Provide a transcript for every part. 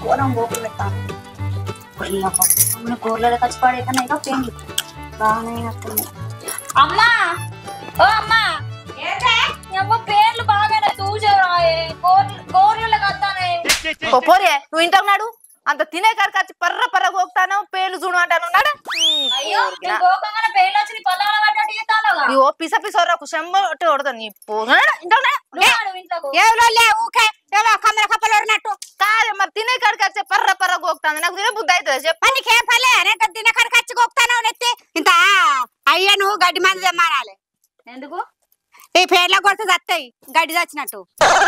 కూరం పోపులు పెట్టాను కూరలో ఖర్చు పడేకన్నా ఇంకా పెండి బాగానే వస్తుంది. అమ్మా ఓ అమ్మా అమ్మ పేర్లు బాగానే చూసారాయే కూరలో కత్తానే పోరే నువ్వు ఇంట్లో ఉన్నాడు అంత తినే కాడికి వచ్చి పర్ర పర్ర గోక్తాను పేర్లు చూడు అంటాను అయ్యో పేర్లు వచ్చి పల్లాల పడ్డట్టు చేస్తాను ఇవో పిస పిసోరకు చెంబట్టి కొడతాను నీ కమ్మల కప్పలు ఓడినట్టు కాదే మరి తినే కాడికి వచ్చే పర్ర పర్ర గోక్తాను నాకు తినే బుద్ధి అవుతుంది చెప్పు నీకేం పర్లే తినే కాడికి వచ్చి గోక్తాను నెత్తి ఇంత అయ్యను గడ్డి మంది తెమ్మానాలి. ఎందుకు ఈ పేర్ల కొడితే చస్తాయి గడ్డి చచ్చినట్టు.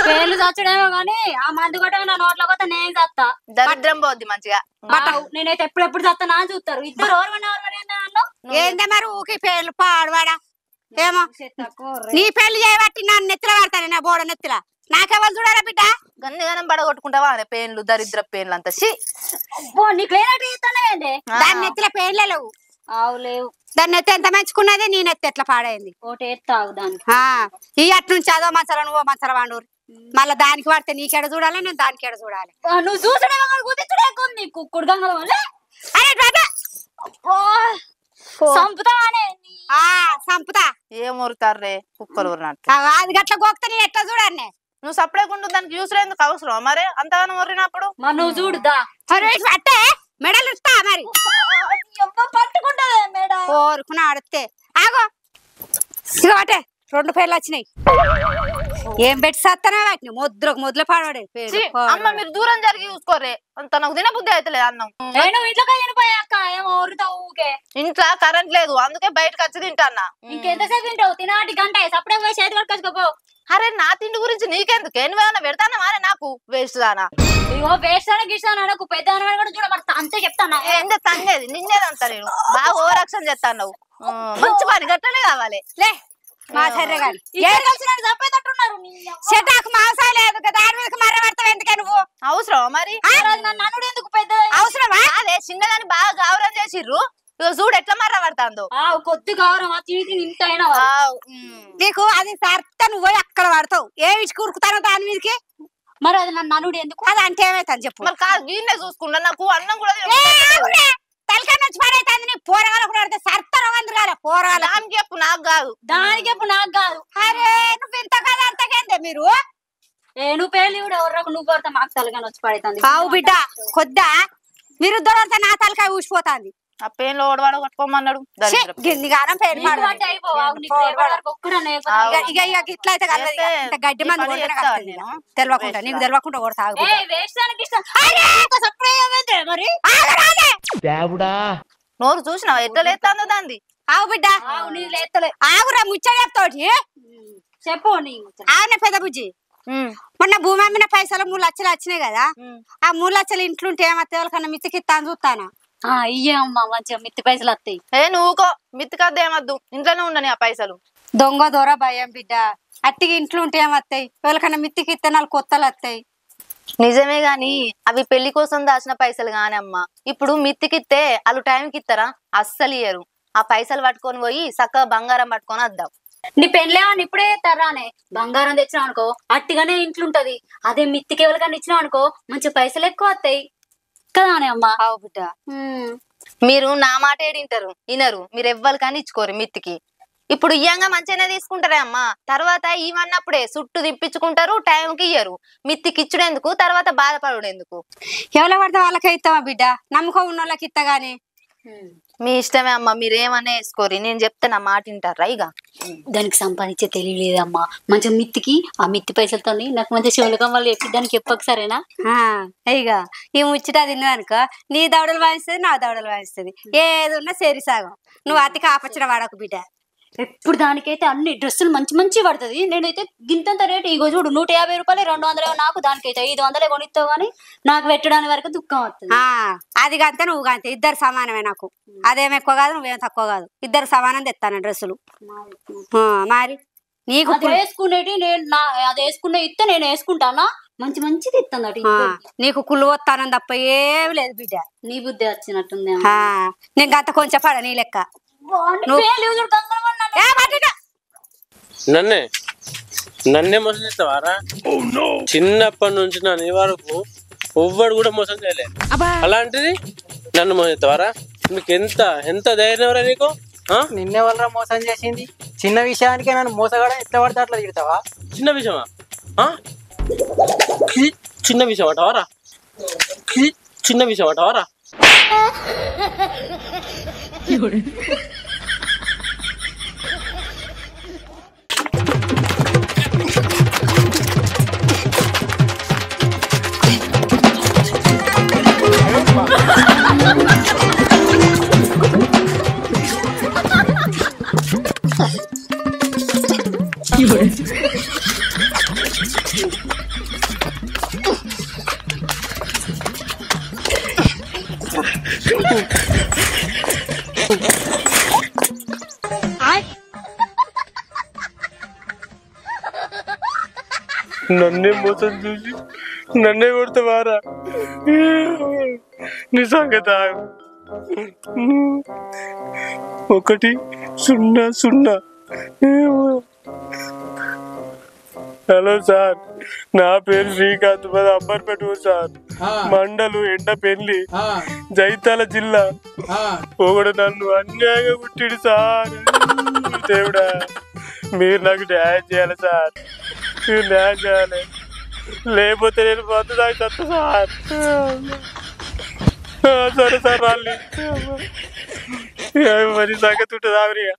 పేర్లు చచ్చడేమో గానీ ఆ మందు కొట్టగా నా నోట్లో కొత్త నేను చస్తా దరిద్రం పోద్ది మంచిగా. నేనైతే ఎప్పుడెప్పుడు చస్తా అని చూస్తారు ఇద్దరు ఏందే మరి ఊకి పేర్లు పాడవాడా ఏమో నీ పెళ్లి చేయబట్టి నన్ను నెత్తిల పడతాను నా బోడ నెత్తిల నాకెవరు చూడాలా బిడ్డ గన్నిగానం పడగొట్టుకుంటావా పేన్లు దరిద్ర పేన్లు అంతా నీకు లేనట్టు దాని నెత్తిల పేర్లే లేవు. లేవు దాన్ని ఎత్తి ఎంత మంచుకున్నది నేను ఎత్తి ఎట్లా పాడైంది ఒకటి ఎత్తావు దానికి ఈ అటు నుంచి అదో మసల నువ్వు మసల వాడూరు మళ్ళీ దానికి పడితే నీకెడ చూడాలి నేను దానికి ఎడ చూడాలి. నువ్వు చూసడే కుక్కుడు గంగల సంపుతా ఏం ఊరుతారే కుక్కలు ఊరినట్టు అది గట్ల గోక్తే నేను ఎట్లా చూడాలి. నువ్వు సపరేట్ దానికి యూస్ ఎందుకు అవసరం మరి అంతగానో ఊరినప్పుడు నువ్వు చూడుదా పట్టే మెడలు ఇస్తా మరి పట్టుకుంటా మేడం కోరుకుని ఆడితే ఆగో ఇక పట్టే 2 పేర్లు వచ్చినాయి. ఏం పెట్టి సత్తనే వాటిని మొదలు పాడవాడే అమ్మ మీరు దూరం జరిగి చూసుకోరే అంత నాకు తిన బుద్ధి అవుతలేదు అన్నం. ఇంట్లో కరెంట్ లేదు అందుకే బయటకు వచ్చి తింటాన్నా. ఇంకెంతసేపు తింటావు తినాటి గంట సప్పుడే పోయి చేతి పట్టుకోపో. అరే నా తిండి గురించి నీకెందుకు నువ్వేమన్నా పెడతానా మారే నాకు వేస్ట్ దానా వేస్తాను గిస్తాను నాకు పెద్ద చూడ అంతే చెప్తాను ఏం చెప్తాను నిన్నేదంతా నేను బాగా ఓవరాక్షన్ చేస్తాను నువ్వు మంచి పని గట్టనే కావాలి లే మా సరే కానీ చెట్టాకు మాంసం లేదు దాని మీద మర్ర పడతావు ఎందుకే నువ్వు అవసరమా మరి నన్ను ఎందుకు పెద్ద అవసరమా అదే చిన్నదాన్ని బాగా గౌరవం చేసిర్రు చూడు ఎట్లా మర్ర పడతాందో కొద్ది గౌరవం ఇంతైనా నీకు అది సర్త నువ్వు పోయి అక్కడ పడతావు ఏ ఇచ్చి కూరుకుతానో దాని మీదకి మరి అది నన్ను నలుడు ఎందుకు అది అంటే ఏమైతుంది చెప్పు మరి కాదు వీళ్ళే చూసుకుంటా నాకు అన్నం కూడా తలకాయ నుంచి పడైతుంది నీ పోరగాలు కూడా పడితే సర్త రవంది కాదు పోరగాలు దానికి చెప్పు నాకు కాదు దానికి చెప్పు నాకు కాదు. అరే నువ్వు ఇంత కదా అంతకేందే మీరు నువ్వు పేర్లు కూడా ఎవరకు నువ్వు కొడతా మాకు తలకాయ వచ్చి పడైతుంది ఆవు బిడ్డ కొద్దా మీరు దొరికితే నా తలకాయ ఊసిపోతుంది. ఆ పేన్లో ఓడవాడ కొట్టుకోమన్నాడు గిన్నిగానం పేరు ఇట్లయితే గడ్డి మంది తెలియకుండా నీకు తెలియకుండా కొడతా నోరు చూసినావా ఎట్లా లేస్తాందో దాన్ని. ఆవు బిడ్డ ఆగురా ముచ్చట చెప్తాడు చెప్పు ఆవునే పెద్ద బుజ్జి మొన్న భూమి అమ్మిన పైసలు 3 లక్షలు వచ్చినాయి కదా ఆ 3 లక్షలు ఇంట్లుంటే ఏమత్తే వాళ్ళకన్నా మిత్తికిత్తా అని చూస్తానా. అయ్యమ్మా మంచిగా మిత్తి పైసలు వస్తాయి. నువ్వుకో మిత్తికద్ద ఏమద్దు ఇంట్లోనే ఉండని ఆ పైసలు. దొంగ దొర భయం బిడ్డ అట్టికి ఇంట్లో ఉంటే ఏమత్తాయి ఎవరికన్నా మిత్తికిత్తే 4 కొత్తలు వస్తాయి. నిజమే గాని అవి పెళ్లి కోసం దాచిన పైసలు గాని అమ్మ ఇప్పుడు మిత్తికిత్తే వాళ్ళు టైంకి ఇస్తారా అస్సలు ఇయ్యరు. ఆ పైసలు పట్టుకొని పోయి చక్కగా బంగారం పట్టుకొని వద్దాం. నీ పెళ్ళేమని ఇప్పుడే తరానే బంగారం తెచ్చినావు అనుకో అట్టిగానే ఇంట్లుంటది. అదే మిత్తికి ఎవరికన్నా ఇచ్చినావు అనుకో మంచి పైసలు ఎక్కువ వస్తాయి కదా అమ్మా. అవు బిడ్డ మీరు నా మాట ఏడింటారు వినరు మీరు ఎవ్వరికని ఇచ్చుకోరు మిత్తికి. ఇప్పుడు ఇయ్యంగా మంచిగానే తీసుకుంటారే అమ్మా తర్వాత ఇవన్నప్పుడే చుట్టూ తిప్పించుకుంటారు టైంకి ఇయ్యరు. మిత్తికి ఇచ్చుడెందుకు తర్వాత బాధపడుడెందుకు. ఎవరు పడితే వాళ్ళకే ఇస్తావా బిడ్డ నమ్మకం ఉన్న వాళ్ళకి ఇస్తా గానీ మీ ఇష్టమే అమ్మా మీరేమన్నా వేసుకోరి నేను చెప్తే నా మాట వింటారా. ఇక దానికి సంపాదించే తెలియలేదమ్మా మంచిగా మిత్తికి ఆ మిత్తి పైసలతో నాకు మంచిగా శివలకం వాళ్ళు చెప్పి దానికి చెప్పక సరేనా. ఇక ఈ ముచ్చట తిన్నదనుకో నీ దవడలు వాయిస్తుంది నా దవడలు వాయిస్తుంది ఏది ఉన్నా సేరి సాగం. నువ్వు అతి కాపచ్చిన వాడకు బిడ్డ. ఎప్పుడు దానికైతే అన్ని డ్రెస్సులు మంచి మంచి పడుతుంది. నేనైతే గింతంత రేటు ఇగో చూడు 150 రూపాయలు 200 నాకు దానికైతే 500 కొనిస్తావు గానీ నాకు పెట్టడానికి వరకు దుఃఖం వస్తుంది. అది కంతే నువ్వు కంతే ఇద్దరు సమానమే. నాకు అదేం ఎక్కువ కాదు నువ్వేం తక్కువ కాదు ఇద్దరు సమానం తెస్తాను డ్రెస్సులు. మరి నీకు వేసుకునేటి నేను అది వేసుకునే ఇస్తే నేను వేసుకుంటానా మంచి మంచిది ఇస్తాను. నీకు కుళ్ళు వస్తానని తప్ప ఏమి లేదు బిడ్డ. నీ బుద్ధి వచ్చినట్టుంది. నేను గంత కొంచెం పడ నీ లెక్క నన్నే నన్నే మోసం చేస్తావారా? చిన్నప్పటి నుంచి నా నీ వరకు ఎవ్వడు కూడా మోసం చేయలేదు. అలాంటిది నన్ను మోసం చేస్తావారా? మీకు ఎంత ఎంత ధైర్యం రా నీకు? నిన్నెవరా మోసం చేసింది? చిన్న విషయానికే నన్ను మోసగాడ ఎట్లా పడితే అట్లా తిడతావా? చిన్న విషయమా? చిన్న విషయం అంటావారా? చిన్న విషయం అంటావారా? నన్నే మోసం చూసి నన్నే కొడతావారా? నీ సంగతి 100. హలో సార్, నా పేరు శ్రీకాంత్, మాది అంబర్పేట సార్. మండలు ఎండపెల్లి, జైతాల జిల్లా. ఒకడు నన్ను అన్యాయంగా పుట్టిడు సార్. దేవుడా, మీరు నాకు న్యాయం చేయాలి సార్. మీరు న్యాయం చేయాలి, లేకపోతే నేను మందు దాకా చెత్త సార్. సరే సార్, రాలి మరి సంగతి ఉంటుంది ఆవిరిగా.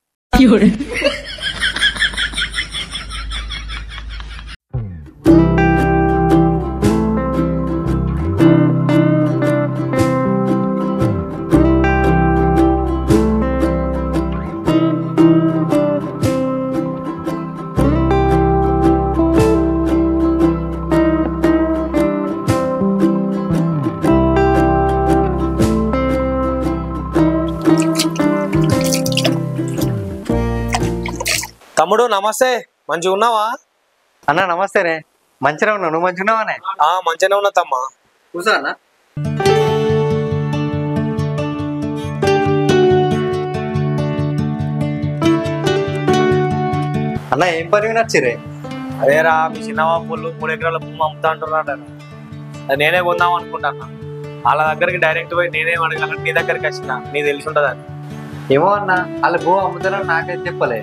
తమ్ముడు నమస్తే, మంచిగా ఉన్నావా? అన్న నమస్తేనే, మంచిగా ఉన్నావు. నువ్వు మంచిగా ఉన్నావానే? మంచిగానే ఉన్నా తమ్మా. కూర్చో అన్న. అన్న ఏం పని నచ్చిరే? అదేరా, మీ చిన్నవా పూలు 3 ఎకరాల భూమి అమ్ముతా అంటున్నాడు. అది నేనే కొందాం అనుకుంటాను. వాళ్ళ దగ్గరికి డైరెక్ట్ పోయి నేనే అడగాలని నీ దగ్గరికి వచ్చిన, నీకు తెలిసి ఉంటుంది అని. ఏమో అన్న, వాళ్ళ భూమి అమ్ముతారని నాకైతే చెప్పలే.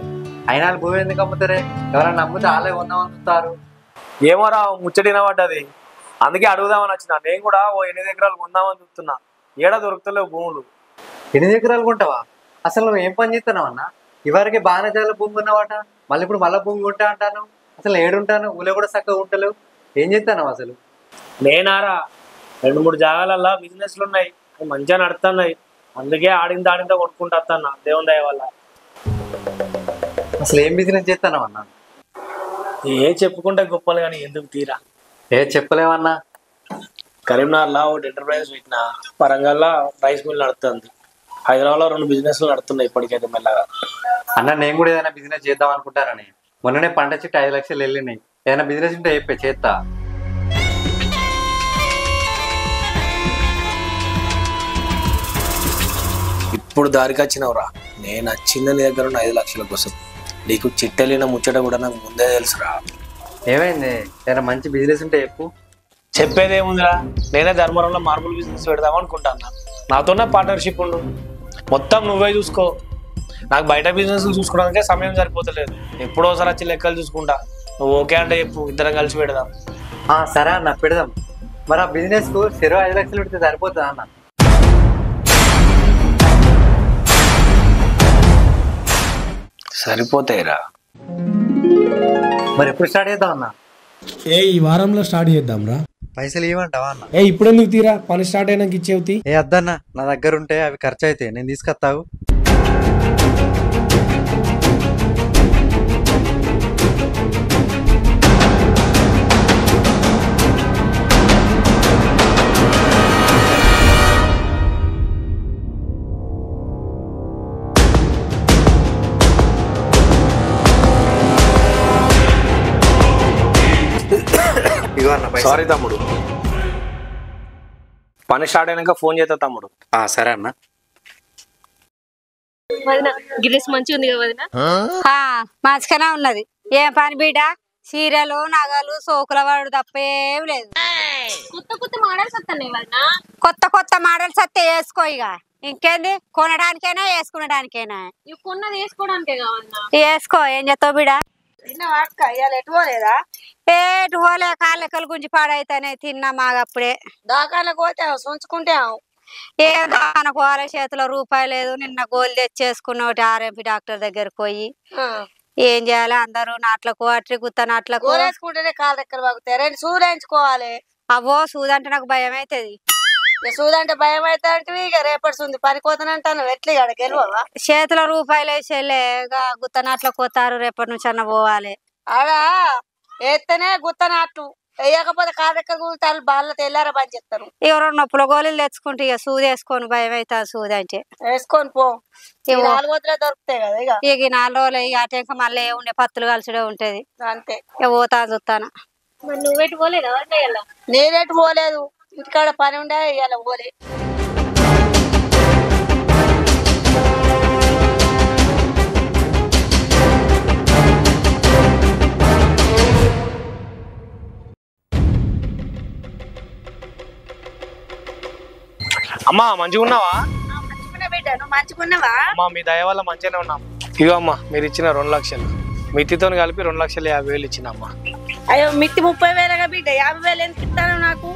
అయినా వాళ్ళ భూమి ఎందుకు అమ్ముతారే? ఎవరన్నా అమ్ముతే వాళ్ళే కొందాం అనుకుంటారు. ఏమోరా, ముచ్చటిన పడ్డది, అందుకే అడుగుదామని వచ్చిన. నేను కూడా 8 ఎకరాలు కొందామని చూస్తున్నా. ఏడా దొరుకుతలేవు భూములు. 8 ఎకరాలు కొంటావా? అసలు నువ్వు ఏం పని చేస్తున్నావు అన్న? ఇవరికి బాగానే చాలా భూమి కొన్నావాట, మళ్ళీ ఇప్పుడు మళ్ళీ భూమి కొంటా అంటాను. అసలు ఏడుంటాను, ఊళ్ళో కూడా చక్కగా ఉంటలేవు. ఏం చేస్తాను అసలు? నేనారా, 2-3 జాగాలల్లో బిజినెస్లు ఉన్నాయి, మంచిగా నడుతున్నాయి. అందుకే ఆడింత కొనుక్కుంటా వస్తాను దేవుని దయ వల్ల. అసలు ఏం బిజినెస్ చేస్తాను అన్న? ఏం చెప్పుకుంటే గొప్పలు కానీ ఎందుకు తీరా. చెప్పలేమన్నా. కరీంనగర్లో ఒకటి ఎంటర్ప్రైజ్ పెట్టిన, వరంగల్లో రైస్ మిల్ నడుస్తుంది, హైదరాబాద్లో 2 బిజినెస్లు నడుతున్నాయి ఇప్పటికైతే మెల్లగా. అన్న నేను కూడా ఏదైనా బిజినెస్ చేద్దాం అనుకుంటానని. మొన్ననే పంట చెట్టు 5 లక్షలు వెళ్ళినాయి. ఏదైనా బిజినెస్ ఉంటే చెప్పే చేస్తా. ఇప్పుడు దారికి వచ్చినవురా. నేను వచ్చింది నీ దగ్గర ఉన్న 5 లక్షల కోసం. నీకు చిట్టెలిన ముచ్చట కూడా నాకు ముందే తెలుసురా. ఏమైంది? ఏదైనా మంచి బిజినెస్ ఉంటే చెప్పు. చెప్పేది ఏముందిరా, నేనే ధర్మవరంలో మార్బుల్ బిజినెస్ పెడదాం అనుకుంటాను. నాతోనే పార్ట్నర్షిప్ ఉండు, మొత్తం నువ్వే చూసుకో. నాకు బయట బిజినెస్ చూసుకోవడానికే సమయం సరిపోతలేదు. ఎప్పుడోసారి వచ్చి లెక్కలు చూసుకుంటా. నువ్వు ఓకే అంటే చెప్పు, ఇద్దరం కలిసి పెడదాం. సరే అన్న, పెడదాం. మరి ఆ బిజినెస్ కు 5 లక్షలు పెడితే సరిపోతుందా అన్న? సరిపోతాయిరా. మరి ఎప్పుడు స్టార్ట్ చేద్దాం అన్న? ఈ వారంలో స్టార్ట్ చేద్దాం రా. పైసలు ఇవ్వమంటావా అన్న? ఇప్పుడెందుకు తీరా, పని స్టార్ట్ అయినాక ఇచ్చేవుతి. అద్దన్న, నా దగ్గర ఉంటే అవి ఖర్చు అయితే నేను తీసుకొస్తావు. సారీ తమ్ముడు, పని స్టార్ట్ అయినాక ఫోన్ చేస్తా తమ్ముడు. సరే అన్న. గిన్నెస్ మంచిగా ఉంది కదా వదినా? మంచిగానే ఉన్నది. ఏం పని బిడ్డ, చీరలు నగలు సోకుల వాడు తప్ప ఏం లేదు. కొత్త కొత్త మోడల్స్ వస్తున్నాయి వదినా. కొత్త కొత్త మోడల్స్ వస్తే వేసుకో ఇక. ఇంకేంది కొనడానికైనా వేసుకునడానికైనా ఇవి కొన్నది వేసుకోవడానికే కావన్నా. వేసుకో. ఏం చేస్తావు బిడా? ఎటు పోలేదా? ఏటు పోలే, కాళ్ళెక్కలు గుంజి పాడైతేనే తిన్నా మాగప్పుడే. దాకాలకు పోతే ఉంచుకుంటే ఏం దానుకోవాలి, చేతిలో రూపాయి లేదు. నిన్న గోలు తెచ్చేసుకున్న ఒకటి ఆర్ఎంపీ డాక్టర్ దగ్గరకు పోయి ఏం చేయాలి, అందరూ నాట్లకు అట్రి గుత్త నాట్లకు వేసుకుంటేనే కాళ్ళ దగ్గర బాగుతాయి. రెండు సూదించుకోవాలి. అవో సూదంటే నాకు భయం అవుతుంది. సూదంటే భయం అయితే ఇక రేపటి ఉంది పనిపోతానంటాను. ఎట్లా ఇక్కడ గెలవవా? చేతిలో రూపాయలు వేసేలే గుత్త నాట్లకు పోతారు. రేపటి నుంచి అన్న పోవాలి. ఆడా వేస్తేనే గుత్త నాట్లు, వేయకపోతే కాళ్ళ దగ్గర కూర్తారు. బాగా తెల్లారా పని చేస్తారు. ఎవరో నొప్పుల గోళీలు తెచ్చుకుంటే ఇక సూది వేసుకొని భయం అవుతుంది. సూది అంటే వేసుకొని పో. 4 రోజులే దొరుకుతాయి కదా. ఇక 4 రోజులు ఇక అటు ఇంకా మళ్ళీ ఉండే పత్తులు కలిసిడే ఉంటది. అంతే. ఇక పోతాను చూస్తాను. నువ్వెటు పోలేదా? నేనెటు పోలేదు, ఇంటికాడ పని ఉండే ఇవాళ పోలే. అమ్మా మంచిగా ఉన్నావా? బిడ్డ నువ్వు మంచిగున్నావా? అమ్మా మీ దయ వల్ల మంచిగానే ఉన్నాం. ఇగో అమ్మా మీరు ఇచ్చిన 2 లక్షలు మిత్తితో కలిపి 2,50,000 ఇచ్చినమ్మా. అయ్యో మిత్తి 30,000 బిడ్డ, 50,000 ఎందుకు ఇస్తాను నాకు?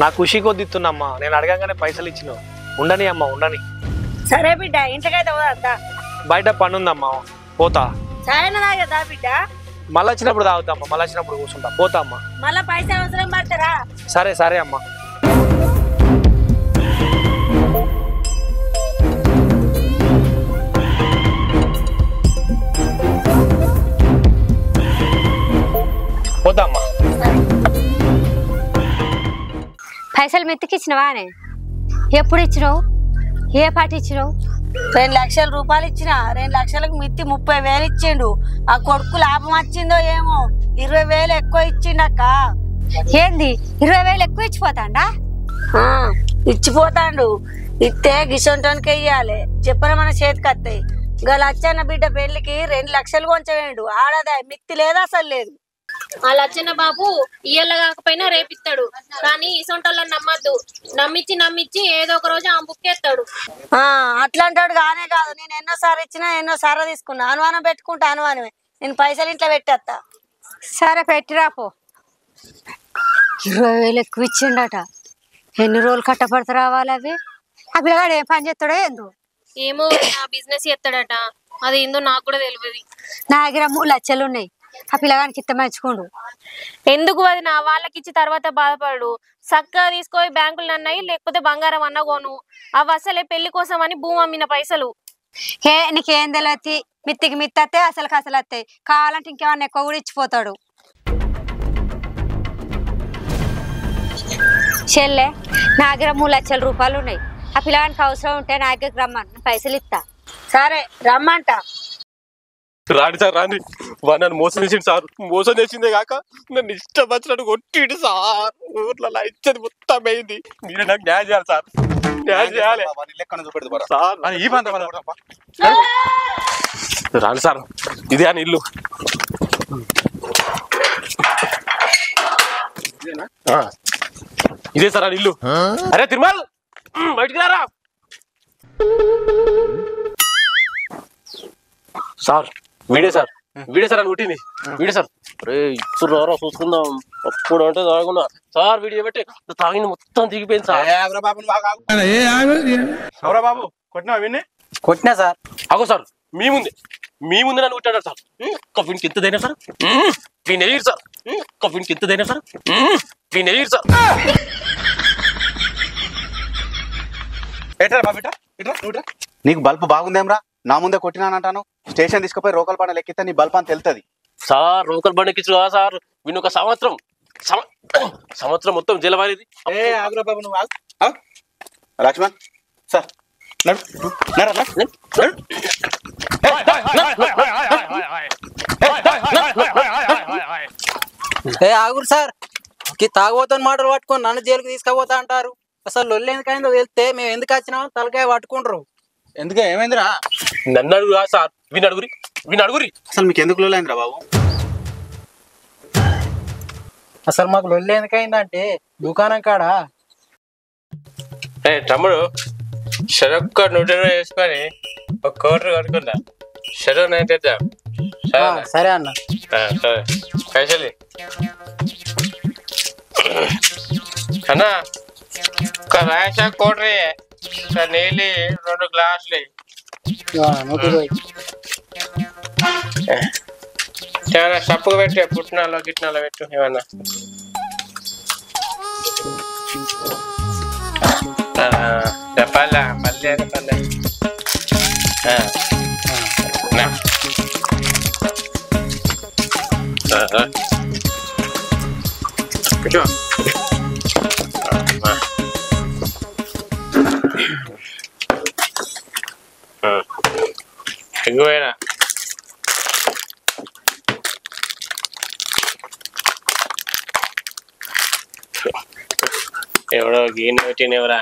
నా ఖుషి కొద్ది ఇస్తున్నమ్మా. నేను అడగంగానే పైసలు ఇచ్చినావు. ఉండని అమ్మా ఉండని. సరే బిడ్డ, ఇంటికైతే పోదా? బయట పని ఉందమ్మా, పోతా. సాయన తాగదా బిడ్డ? మళ్ళీ వచ్చినప్పుడు తాగుతామ్మా, మళ్ళీ వచ్చినప్పుడు కూర్చుంటా. పోతా అమ్మా. మళ్ళా పైసలు అవసరం పడతారా? సరే సరే అమ్మా. పోతా అమ్మా. పైసలు మెత్తికి ఇచ్చినవానే? ఎప్పుడు ఇచ్చినావు? ఏ పాట ఇచ్చినావు? 2 లక్షల రూపాయలు ఇచ్చిన. 2 లక్షలకు మిత్తి 30,000 ఇచ్చిండు. ఆ కొడుకు లాభం వచ్చిందో ఏమో 20,000 ఎక్కువ ఇచ్చిండక్క. ఏంది 20,000 ఎక్కువ ఇచ్చిపోతాండా? ఇచ్చిపోతాండు. ఇస్తే గిసొంటానికి వెయ్యాలి. చెప్పన మన చేతికి వస్తాయి. ఇంకా లచ్చన్న బిడ్డ పెళ్లికి 2 లక్షలు కొంచెం ఆడదా మిత్తి లేదు, అసలు లేదు. ఆ లచ్చన్న బాబు ఇయ్యల్ల కాకపోయినా రేపిస్తాడు, కానీ ఇసొంటోళ్ళని నమ్మద్దు. నమ్మిచ్చి ఏదో ఒక రోజు ఆ బుక్కేస్తాడు. అట్లాంటాడు కానే కాదు. నేను ఎన్నోసార్లు ఇచ్చినా ఎన్నోసార్లు తీసుకున్నా. అనుమానం పెట్టుకుంటా, అనుమానమే. నేను పైసలు ఇంట్లో పెట్టేస్తా. సరే పెట్టిరాపో. 20,000 ఎక్కువ ఇచ్చిండట. ఎన్ని రోజులు కట్టపడతా రావాలి అవి? ఆ పిల్లగాడు ఏం పని చేస్తాడో ఏందో. ఏమో ఆ బిజినెస్ చేస్తాడట, అది ఏందో నాకు కూడా తెలియదు. నా దగ్గర 3 లక్షలు ఉన్నాయి. ఆ పిల్లగానికి ఇత్త మంచుకోండు. ఎందుకు అది నా వాళ్ళకిచ్చి తర్వాత బాధపడు. చక్కగా తీసుకొని బ్యాంకులు అన్నాయి, లేకపోతే బంగారం అన్న కొను. అవి అసలే పెళ్లి కోసం అని భూమి అమ్మిన పైసలు. నీకేం తెలియదు. మిత్తికి మిత్తి వస్తాయి, అసలుకి అసలు వస్తాయి. కావాలంటే ఇంకేమన్నా ఎక్కువ కూడా ఇచ్చిపోతాడు. చెల్లె నా దగ్గర 3 లక్షల రూపాయలు ఉన్నాయి. ఆ పిల్లగానికి అవసరం ఉంటే నా దగ్గరకు రమ్మని పైసలు ఇస్తా. సరే రమ్మంట. రాని సార్ రాని. నన్ను మోసం చేసిండు సార్. మోసం చేసిందే కాక నన్ను ఇష్టం వచ్చినట్టు కొట్టిడు సార్. ఊర్లో ఇచ్చేది మొత్తం అయింది. మీరు నాకు న్యాయం చేయాలి సార్, న్యాయం చేయాలి సార్. రాని సార్, ఇదే అని ఇల్లు. ఇదే సార్ అని ఇల్లు. అరే తిరుమల్ బయటికి రారా సార్. వీడే సార్, వీడే సార్ అని కొట్టింది. వీడే సార్. అరే ఇప్పుడు రారా చూసుకుందాం. అప్పుడు అంటే తాగున్నా సార్. వీడియో పెట్టి తాగింది మొత్తం దిగిపోయింది సార్. ఎవరా బాబు కొట్టినా? విన్ని కొట్టినా సార్. అగో సార్, మీ ముందే నన్ను కొట్టాడు సార్. వీనికి ఎంత ధైర్యం సార్? వీని ఎయిర్ సార్. వీనికి ఎంత ధైర్యం సార్? వీని ఎయిర్ సార్. నీకు బల్బు బాగుందేమ్రా? నా ముందే కొట్టినానంటాను. స్టేషన్ తీసుకుపోయి రోకల్ బండ లెక్కితే నీ బల్బ్ అని తెలుస్తుంది సార్. రోకల్ బండ ఎక్కించు కదా సార్. వీని ఒక సంవత్సరం మొత్తం జలవారిది. లక్ష్మణ్ సార్ ఆగురు సార్. తాగుబోతున్న మాటలు పట్టుకొని నన్ను జైలుకి తీసుకుపోతా అంటారు. అసలు లొల్లి ఎందుకైందో తెలిస్తే మేము ఎందుకు వచ్చినామో తలకాయ పట్టుకుంటారు. ఎందుకు ఏమైందిరా? నన్ను అడుగురా సార్. వీని అడుగురి. అసలు మీకు ఎందుకు లొల్లైందిరా బాబు? అసలు మాకు లొల్లి ఎందుకైందంటే దుకాణం కాడ తమ్ముడు షరొక్క 120 వేసుకొని ఒక కోటర్ కట్టుకుందా షరో నైన్ తెద్దాం. సరే అన్న. సరే పైసలు అన్నా ఒక రాయసా కోటరీ నీళ్ళు 2 గ్లాసులు ఏమన్నా సప్పుగా పెట్టే పుట్టినాలో గిట్టినాలో పెట్టు ఏమన్నా పల్లె పల్లె పల్లె ఎక్కువైనా ఎవడో గీని పెట్టినవరా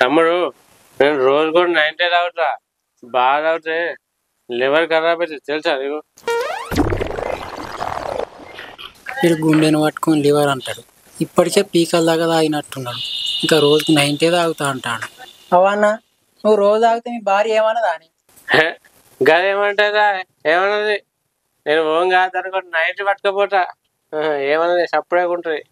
తమ్ముడు నేను రోజు కూడా 90 తాగుతా బాగా తాగితే లివర్ ఖరాబ్ అవుతుంది తెలుసా నీకు? వీడు గుండెను పట్టుకొని లివర్ అంటాడు. ఇప్పటికే పీకల దాకా తాగినట్టున్నాడు, ఇంకా రోజుకి 90 తాగుతా అంటాడు. అవన్నా నువ్వు రోజు తాగితే మీ భార్య ఏమన్నదా అని? గదేమంటుందా ఏమన్నది నేను ఓం కాదు అనుకోండి 90 పట్టుకపోతా ఏమన్నది సప్పుడే ఉంటుంది.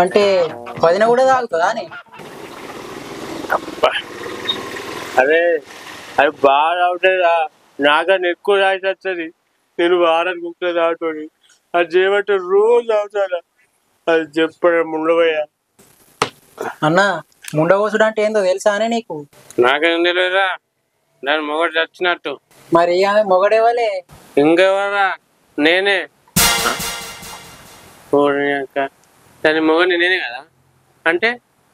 అంటే 10 కూడా తాగుతుందా అని? అదే అది బాగా తాగుతుందా నాకన్నా ఎక్కువ తాగుతుంది. నేను వారానికి ముక్కలు తాగుతుంది అది చేయబట్టి రోజు తాగుతాడా అది చెప్పడం ఉండబోయా అన్నా. ముండగోసుడు అంటే ఏందో తెలుసా అని నీకు? నాకేం తెలియదురా దాని మొగడు చచ్చినట్టు. మరి ఆమె మొగడేవాలే? ఇంకెవరా నేనే. దాని మొగని నేనే కదా అంటే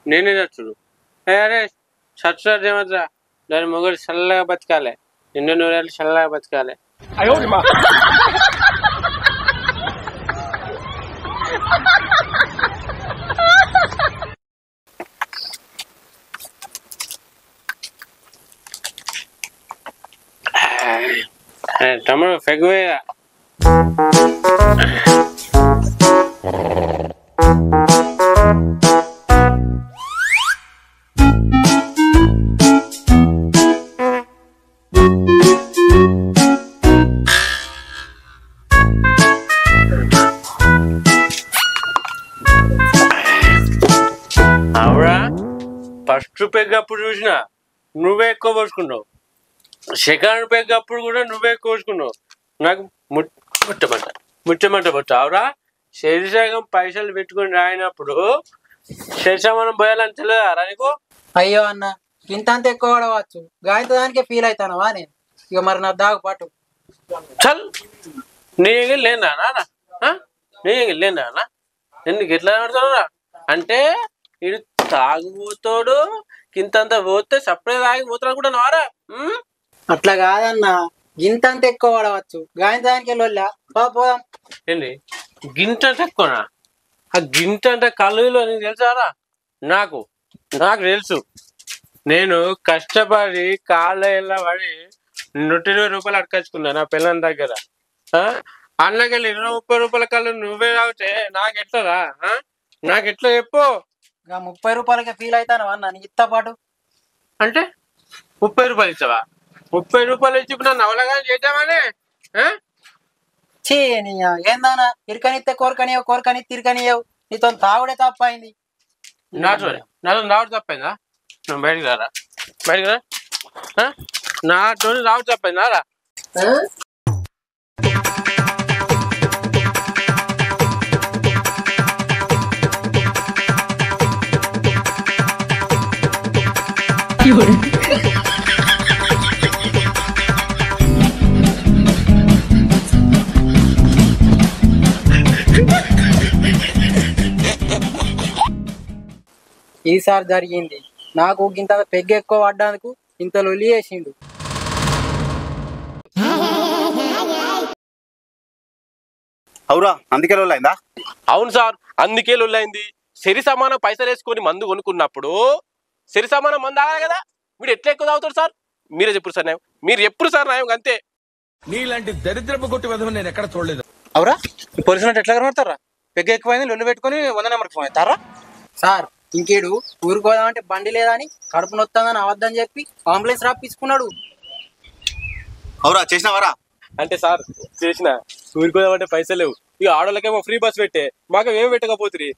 నేనే చచ్చుడు. అరే చచ్చుడు ఏమద్రా దాని మొగడు చల్లగా బతకాలి 200 ఏళ్ళు చల్లగా బతకాలి. తమ్ముడు ఫెగ్వేరా అవురా ఫస్ట్ పెగ్ అప్పుడు చూసినా నువ్వే ఎక్కువ పోసుకున్నావు, సెకండ్ పెగ్ అప్పుడు కూడా నువ్వే ఎక్కువ పోసుకున్నావు. నాకు ముట్టమంట అవురా శరీరం పైసలు పెట్టుకుని రాయినప్పుడు శరీరం పోయాలని తెలియదా నీకు? అయ్యో అన్న ఇంత అంత ఎక్కువ వాడవచ్చు గాయంత దానికే ఫీల్ అవుతానవా నేను? ఇక మరి నా దాగు పాటు చల్ నీ లేనా నీ లేనా ఎందుకు ఎట్లా ఆడుతున్నారా అంటే ఇడు తాగుపోతాడు కింతంత పోతే సపరేట్ తాగి పోతాడు కూడా నారా. అట్లా కాదన్నా గింత అంత ఎక్కువ వాడవచ్చు గాయంత దానికే లొల్లా పోదాం. ఏంటి గింట తక్కువనా? ఆ గింట అంటే కలుగులో నీకు తెలుసారా? నాకు తెలుసు. నేను కష్టపడి కాళ్ళ పడి 120 రూపాయలు అడకచ్చుకున్నా నా పిల్లల దగ్గర. అన్నకెళ్ళి 20-30 రూపాయల కళ్ళు నువ్వే తాగితే నాకెట్లరా? నాకెట్లా చెప్పు? 30 రూపాయలకి ఫీల్ అవుతాను అన్న నీ ఇత్తా పాటు అంటే 30 రూపాయలు ఇచ్చావా? 30 రూపాయలు ఇచ్చి ఇప్పుడు నన్ను అవలగా చేద్దామని చే ఏందానా ఇరకనిస్తే కోరకనియవు ఇరకనియవు నీతో తాగుడే తప్పైంది. నాతో రావడం తప్పైందా? నువ్వు బయటికి రారా, బయటికి రా. నాతో రావడం తప్పైందా రా? ఈసారి జరిగింది నాకు ఇంత పెగ్గ ఎక్కువ పడ్డానికి ఇంత లొల్లి చేసిండు. అవురా అందుకే లొల్లైందా? అవును సార్, అందుకే లొల్లైంది. సరి సమానం పైసలు వేసుకొని మందు కొనుక్కున్నప్పుడు సరి సమానం మందు ఆగాలి కదా. వీడు ఎట్లా ఎక్కువ తాగుతాడు సార్? మీరే చెప్పుడు సార్ న్యాయం, మీరు ఎప్పుడు సార్ న్యాయం అంతే. నీలాంటి దరిద్రపు కొట్టి విధం నేను ఎక్కడ చూడలేదు. అవురా పోలీసులు ఎట్లా కనబడతారా? పెగ్గ ఎక్కువైంది లొల్లు పెట్టుకుని 100 నెంబర్కి ఫోన్ అవుతారా? సార్ ఇంకేడు ఊరుకోదామంటే బండి లేదని కడుపు నొత్తందని అవద్దని చెప్పి అంబులెన్స్ రాపించుకున్నాడు. అవురా చేసినావరా? అంటే సార్ చేసిన ఊరుకోదామంటే పైసలు లేవు. ఇక ఆడోళ్ళకేమో ఫ్రీ బస్ పెట్టే, మాకు ఏమి పెట్టకపోతుంది.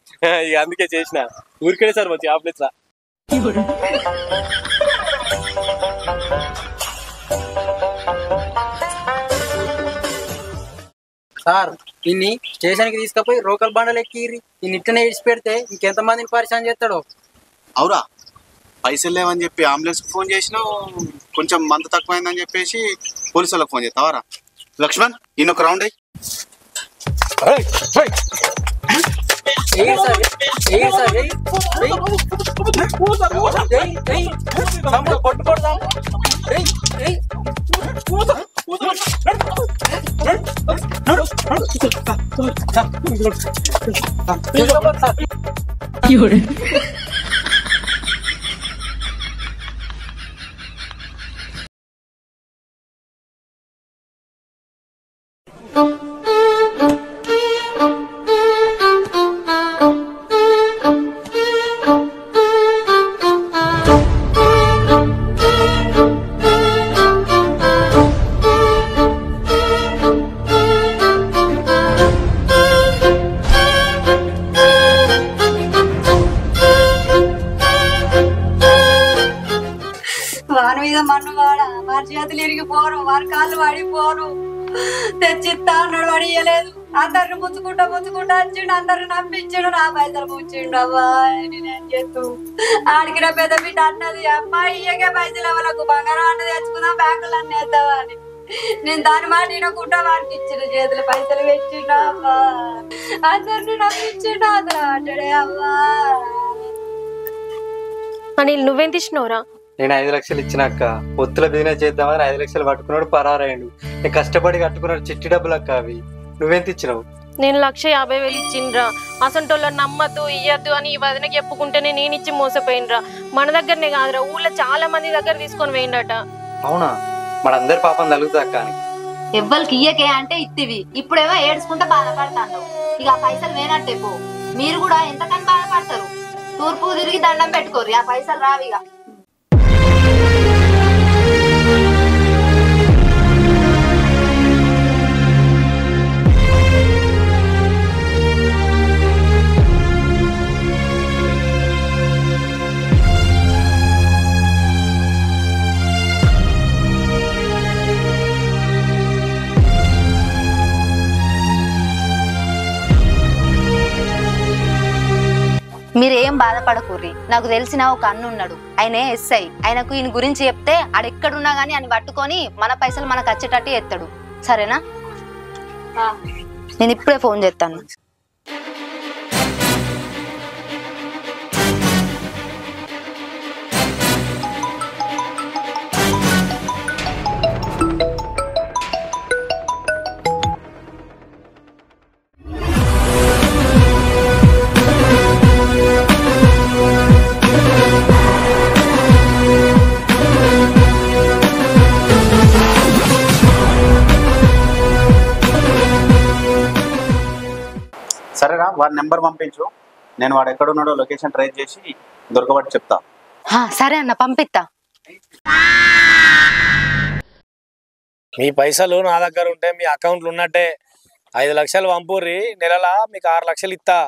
ఇక అందుకే చేసిన ఊరికే సార్ మంచి ఆఫ్లెన్స్ రా. సార్ ఇన్ని స్టేషన్కి తీసుకుపోయి రోకల్ బండలు ఎక్కిర్రి. ఇన్ని ఇట్లనే ఇడిచి పెడితే ఇంకెంతమందిని పరిచయం చేస్తాడో. అవురా పైసలు లేవని చెప్పి అంబులెన్స్ ఫోన్ చేసినావు, కొంచెం మందు తక్కువైందని చెప్పేసి పోలీసు వాళ్ళకి ఫోన్ చేస్తావారా? లక్ష్మణ్ ఈయనొక రౌండ్ అయ్యి వాని మీద మన్ను వాడ వారి చేతులు ఇరిగిపోను, వారి కాళ్ళు వాడిపోను. తెచ్చిస్తా అన్నాడు, వాడియలేదు. అందరిని ముచ్చుకుంటా వచ్చిండు, అందరిని నమ్మించిండు, నా పైసలు ముచ్చిండు. అవ్వా నేనేం చేస్తూ ఆడికి నా పెద్ద బిడ్డ అన్నది, అమ్మాయి ఇయ్యకే పైసలు వాళ్ళకు బంగారం అన్నది తెచ్చుకుందాం బ్యాంకులు అన్నీ వేద్దావా అని. నేను దాని మాట వినకుండా వాడికి ఇచ్చిన చేతులు పైసలు పెట్టిండు. అవ్వా అందరిని నమ్మించిండు, అందరూ ఆటడే. అవ్వా అనిల్ నువ్వేం తీసినవురా? నేను 5 లక్షలు ఇచ్చినాక పొత్తుల బిజినెస్ చేద్దామని 5 లక్షలు పట్టుకున్నాడు, పరారాయండు. నేను కష్టపడి కట్టుకున్నాడు చిట్టి డబ్బులు అక్క అవి. నువ్వెంత ఇచ్చినావు? నేను 150,000 ఇచ్చిండ్రా. అసంటోళ్ళ నమ్మద్దు ఇయ్యద్దు అని ఈ వదినకి చెప్పుకుంటేనే నేను ఇచ్చి మోసపోయినరా. మన దగ్గరనే కాదురా, ఊళ్ళో చాలా మంది దగ్గర తీసుకొని పోయిండట. అవునా? మనందరి పాపం తలుగుతుంది అక్క. ఎవ్వరికి ఇయ్యకే అంటే ఇత్తివి, ఇప్పుడేమో ఏడ్చుకుంటా బాధపడతాను. ఇక ఆ పైసలు వేనట్టే పో. మీరు కూడా ఎంతకని బాధపడతారు? తూర్పు తిరిగి దండం పెట్టుకోరు, ఆ పైసలు రావిగా. మీరేం బాధపడకూర్రి. నాకు తెలిసిన ఒక అన్న ఉన్నాడు, ఆయన ఎస్ఐ. ఆయనకు ఈయన గురించి చెప్తే ఆడెక్కడున్నా గానీ అని పట్టుకొని మన పైసలు మనకు వచ్చేటట్టు ఎత్తాడు. సరేనా? నేను ఇప్పుడే ఫోన్ చేస్తాను. సరేరా వాడి నెంబర్ పంపించు, నేను వాడు ఎక్కడున్నాడో లొకేషన్ ట్రై చేసి దొరకబట్టి చెప్తా. సరే అన్న పంపిస్తా. మీ పైసలు నా దగ్గర ఉంటే మీ అకౌంట్లు ఉన్నట్టే. 5 లక్షలు పంపుర్రి, నెలలా మీకు 6 లక్షలు ఇస్తా.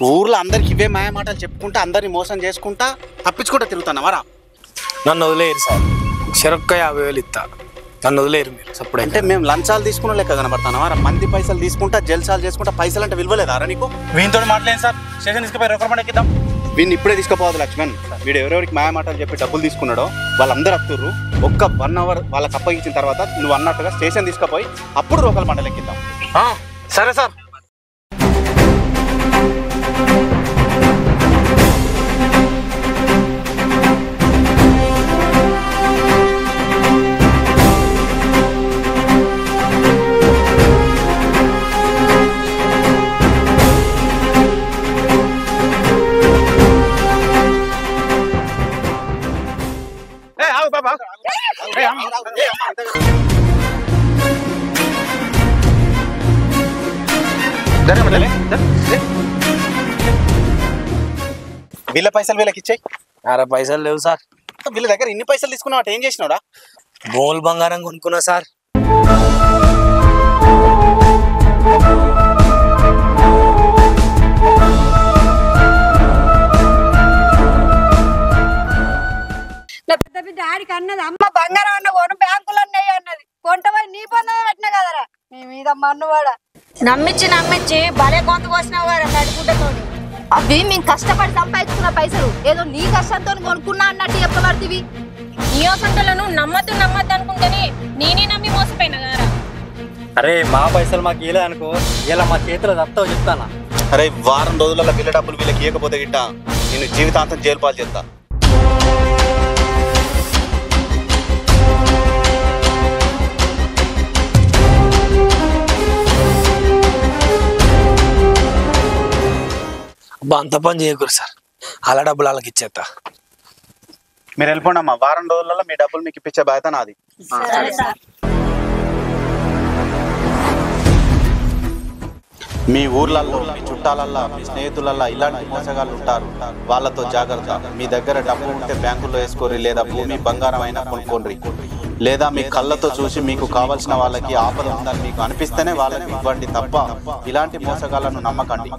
ఊర్లో అందరికి ఇవే మాయ మాటలు చెప్పుకుంటా అందరిని మోసం చేసుకుంటా తప్పించుకుంటా తిరుగుతానవారా? నన్ను వదిలేరు సార్, చెరొక్క 50,000 ఇస్తా. నన్ను వదిలేరు మీరు. అప్పుడు అంటే మేము లంచాలు తీసుకున్న లెక్క కనబడతానవారా? మంది పైసలు తీసుకుంటా జల్సాలు చేసుకుంటా పైసలు అంటే విలువలేదారా నీకు? వీనితో మాట్లాడలేదు సార్, స్టేషన్ తీసుకుపోయి రొక్కమంటే ఎక్కిద్దాం. వీడిని ఇప్పుడే తీసుకుపోవద్దు లక్ష్మణ్. వీడు ఎవరెవరికి మాయ మాటలు చెప్పి డబ్బులు తీసుకున్నాడో వాళ్ళందరూ అత్తుర్రు. ఒక్క 1 అవర్ వాళ్ళకి అప్పగించిన తర్వాత నువ్వు అన్నట్టుగా స్టేషన్ తీసుకుపోయి అప్పుడు రోకల మండలి ఎక్కిద్దాం. సరే సార్. వీళ్ళ పైసలు వీళ్ళకి ఇచ్చాయి. అరే పైసలు లేవు సార్. వీళ్ళ దగ్గర ఇన్ని పైసలు తీసుకున్నావు, ఏం చేసినావురా? బోల్ బంగారం కొనుక్కున్నా సార్. నా పెద్ద బిడ్డ ఆడికి అన్నది అమ్మ బంగారం అన్న కొను బ్యాంకులో నెయ్యి అన్నది. కొంటపోయి నీ పనులు పెట్టినా కదరా నీ మీద మన్నువాడ. నమ్మించి భలే కొంత పోసినావు కదా నడుకుంటతో. అవి మేము కష్టపడి సంపాదించుకున్న పైసలు ఏదో నీ కష్టంతో కొనుక్కున్నా అన్నట్టు చెప్పబడుతుంది. నీ సొంతలను నమ్మద్దు అనుకుంటేనే నేనే నమ్మి మోసపోయినా కదా. అరే మా పైసలు మాకు ఇలే అనుకో, ఇలా మా చేతిలో తప్పుతావు చెప్తానా. అరే వారం రోజులలో వీళ్ళ డబ్బులు వీళ్ళకి ఇవ్వకపోతే గిట్ట నేను జీవితాంతం జైలు పాలు చేస్తా. అంత పని చేయకూడదు సార్, అలా డబ్బులు వాళ్ళకి ఇచ్చేస్తా. మీరు వెళ్ళిపోండి అమ్మా, వారం రోజులలో మీ డబ్బులు మీకు ఇప్పించే బాధ్యత నాది. మీ ఊర్లలో మీ చుట్టాలల్లో మీ స్నేహితులల్లో ఇలాంటి మోసగాళ్ళు ఉంటారు, వాళ్ళతో జాగ్రత్త. మీ దగ్గర డబ్బు ఉంటే బ్యాంకుల్లో వేసుకోరి, లేదా భూమి బంగారం అయినా కొనుక్కోండి, లేదా మీ కళ్ళతో చూసి మీకు కావాల్సిన వాళ్ళకి ఆపద ఉందని మీకు అనిపిస్తేనే వాళ్ళకి ఇవ్వండి తప్ప ఇలాంటి మోసగాళ్ళను నమ్మకండి.